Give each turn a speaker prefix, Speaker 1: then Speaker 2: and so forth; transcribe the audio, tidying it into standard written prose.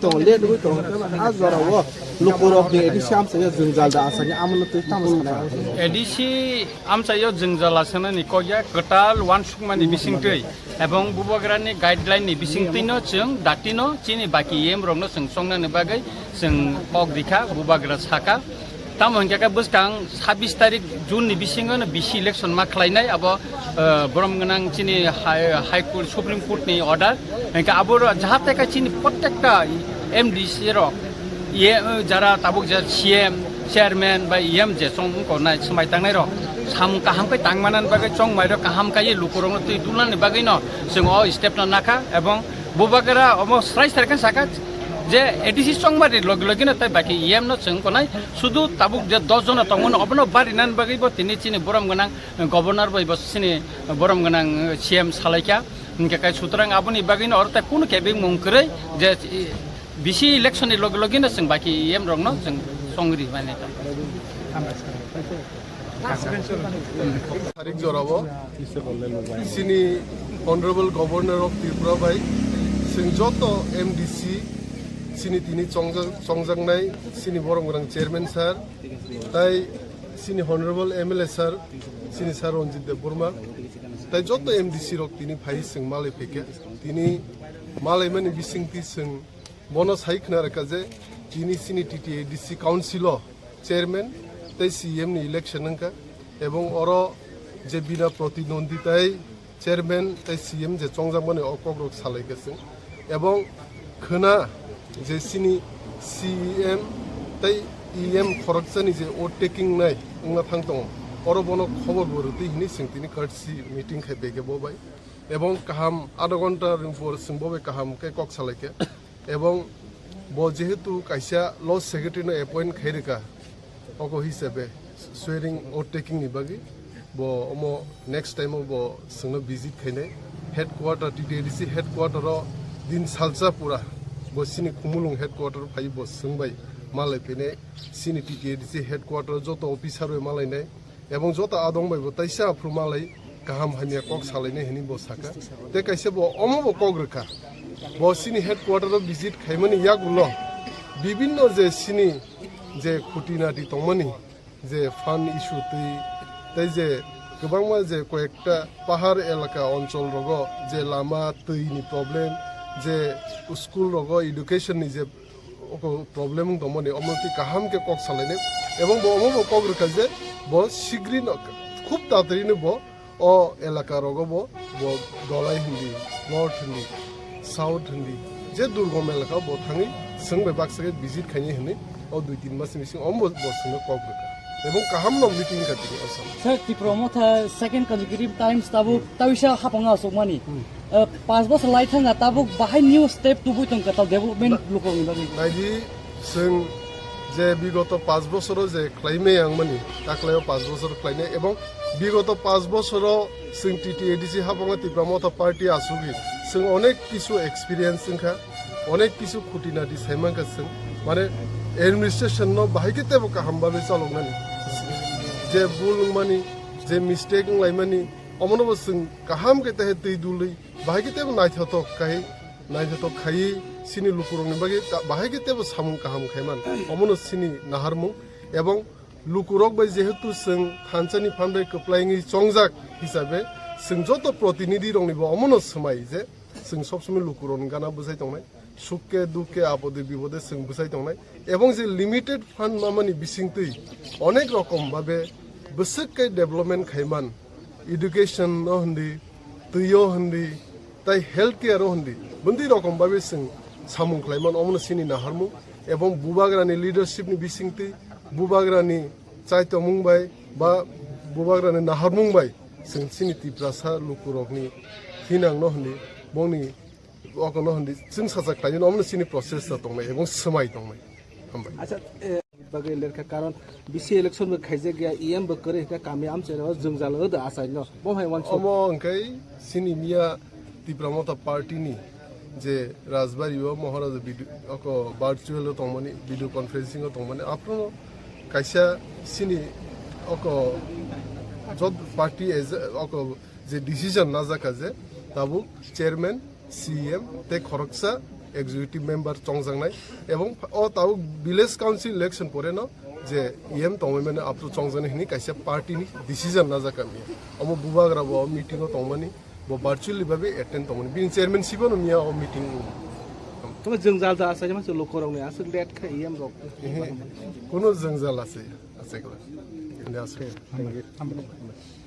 Speaker 1: tong le du tong a zara wo lukurok ni edisi am saya jungjal da asani amlo tu tamas kana
Speaker 2: edisi am saya jungjal asana ni ko ya ketal wan sukmani bisingtei ebong bubagrani guideline ni bisingtino chung datino chini baki yem rongno sung songna ni bagai sung pogdikha bubagra saka tamon ka buskang 26 tarik June ni bisingono bisi election ma khlainai abo boromganang chini high court supreme court ni order enka abor jahate ka chini prottekta MDC ro ye jara tabuk ja CM chairman by EM je song ko nai Swmai Tangnani ro sam kaham kai tangmanan bagai chong mai ro kaham kai lukurong tu tulan ni bagai no sing o step na nakha ebong bubagra omo srai sarkan saka যে ADC সংবাদে লগে না তাই বাকি EM ন চং কোনাই শুধু তাবুক যে 10 জন তমন অবন বারি নান বাগিব তিনি চিনি বরম গনাং গভর্নর বই বসিনি বরম গনাং সিএম সালাইকা ইনকে কাই সুতরাং আপনি বাগিন অরতা কোন কেবিং মংকরে যে বিসি ইলেকশন লগে না চং বাকি ইএম রং ন চং সংগরি মানে
Speaker 3: তারিখ জরাবো সিনি অনারেবল গভর্নর অফ ত্রিপুরা বাই সিং যত MDC sini tini chongjangnai sini boromgrang chairman sir tai sini honorable MLA sir sini sir Ranjit Debbarma tai joto MDC rok tini phai sing malai peke tini malai mani bisingti sing bonus hike na rakaje tini sini TTADC council chairman tai CM ni election nangka ebong oro je bina protinonditai chairman tai CM je chongjangmani okogrok salai gesing ebong khuna যে সিনি CM তাই EM খরকসানি যে overtaking নাই উংনা থাংতং অরবন খবর বরতি হিনি সিংতিনি কার্ডসি meeting খাই বেগে ববাই এবং কাহাম আধা ঘন্টা পর সিংববে কাহাম কে কক সালাইকে এবং ব যেহেতু কাইসা লস সেক্রেটারি ন অ্যাপয়েন্ট খাইরেকা অক হিসাবে সুয়ারিং ওভারটেকিং নি বাগি ব অম নেক্সট টাইম ব সিংনো ভিজিট খাইনে হেডকোয়ার্টার টিটিএডিসি হেডকোয়ার্টার দিন সালসা পুরা বসিনি খুমুলুং হেডকোয়ার্টার ফাই বস সোংবাই মালাই পেনে সিনি TTADC হেডকোয়ার্টার যত অফিসার মালাইনাই এবং যত আদংবাই তাইসা আফ্রু মালাই গাহাম হামিয়া কক সালাইনে হেনি বসাকা তে কাইসে ব অমব কগ্রকা বসিনি হেডকোয়ার্টার ভিজিট খাইমানি ইয়াগুলো বিভিন্ন যে সিনি যে খুঁটিনাটি তমনি যে ফান ইস্যু তাই যে গোবাংমা যে কয়েকটা পাহাড় এলাকা অঞ্চল রগ যে লামা তৈনি প্রবলেম যে স্কুল রগ এডুকেশন নি যে প্রবলেম দমনি অমতি কাহাম কে কক সালাইনে এবং অমব কগ্রকা যে ব শিগরি খুব তাড়াতাড়ি ব ও এলাকা রগ ব দলাই হিন্দি নর্থ হিন্দি সাউথ হিন্দি যে দুর্গম এলাকা ব থাঙি সঙ্গে বাক্সাকে ভিজিট খাইনি হিনি ও 2-3 মাস মিসিং অমব বসনে কগ্রকা এবং কাহাম ন মিটিং কাটি আসাম
Speaker 4: স্যার ত্রিপুরা মথা সেকেন্ড কনজিকিউটিভ টাইমস তাবু তাবিসা হাপঙ্গা সকমানি 5 বছর লাইথাঙ্গা তাবু বাহাই নিউ স্টেপ টুবুই তংকা তা ডেভেলপমেন্ট লুকং বাগি
Speaker 3: নাইজি जों যে বিগত 5 বছর যে ক্লাইমে আংমানি তাকলায় 5 বছর ক্লাইনে এবং বিগত 5 বছর जों TTADC হাপঙ্গা ত্রিপুরা মথা পার্টি আসুগি जों অনেক কিছু এক্সপেরিয়েন্স जोंखा অনেক কিছু খুঁটিনাটি সাইমাঙ্কা जों মানে এডমিনিস্ট্রেশন ন বাহাইকে তেব কাহামবাবে চালংনানি যে ভুল মানি যে মিস্টেক লাইমানি অমনব जों কাহাম কে তেহে তৈ দুলই বাহাইকে তেব নাইথত খাই সিনি লুকুরংনি বাগে বাহাইকে তেব সামুং কাহাম খাইমান অমন সিনি নাহারমুং এবং লুকুরক বাই যেহেতু जों থানসানি ফান্ডাই কপ্লাইনি চংজাক হিসাবে जों যত প্রতিনিধি রংনিব অমন সমাই যে जों সবসময় লুকুরং গানা বুঝাই তংনাই সুখে দুঃখে আপদে বিপদে जों বুঝাই তংনাই এবং যে লিমিটেড ফান্ড মামানি বিসিংতৈ অনেক রকম ভাবে বসকে ডেভেলপমেন্ট খাইমান এডুকেশন ন হন্দি তৈয় হন্দি তাই হেলথ কেয়ার হন্দি বন্দি রকম ভাবে जों সামুং খাইমান অমন সিনি নাহারমু এবং বুবাগ্রানি লিডারশিপনি বিসিংতৈ বুবাগ্রানি চাইতো মুংবাই বা বুবাগ্রানি নাহারমুংবাই जों सिनि ত্রিপুরা লুকুরকনি হিনাং ন হন্দি বংনি অকন হন্দি जों সাজা খাইনি অমন সিনি প্রসেস দংনাই এবং সমাই দংনাই হামবাই
Speaker 1: আচ্ছা বাগে লেরকা কারণ বিসি ইলেকশন বে খাইজে গিয়া ইএম বে করে কা কামি আমছে जोंजाल होद आसाय न बहाय वान
Speaker 3: अमो अंकाय सिनि मिया ত্রিপুরা মথা পার্টিনি যে রাজবাড়িও মহারাজা অক ভার্চুয়াল তংমানি ভিডিও কনফারেন্সিং তংমানি আপনো কাইসা সিনি অক যদ পার্টি এজ অক যে ডিসিশন না জাকা যে তাবু চেয়ারম্যান সিএম তে খরকসা এক্সিকিউটিভ মেম্বার চংজাংনাই এবং ও তাও ভিলেজ কাউন্সিল ইলেকশন পরে ন যে ইএম তংমাই মানে আপনি চংজাংনাই হিনি কাইসা পার্টিনি ডিসিশন না জাকামি আমো বুবাগ্রাবো মিটিংও তংমানি bo virtually babe attend tongmani bin chairman sibo no mia o meeting
Speaker 1: tome jengjal da asa jama lokorong ni asa let kha em rok
Speaker 3: kono jengjal ase kala inde ase
Speaker 1: thank you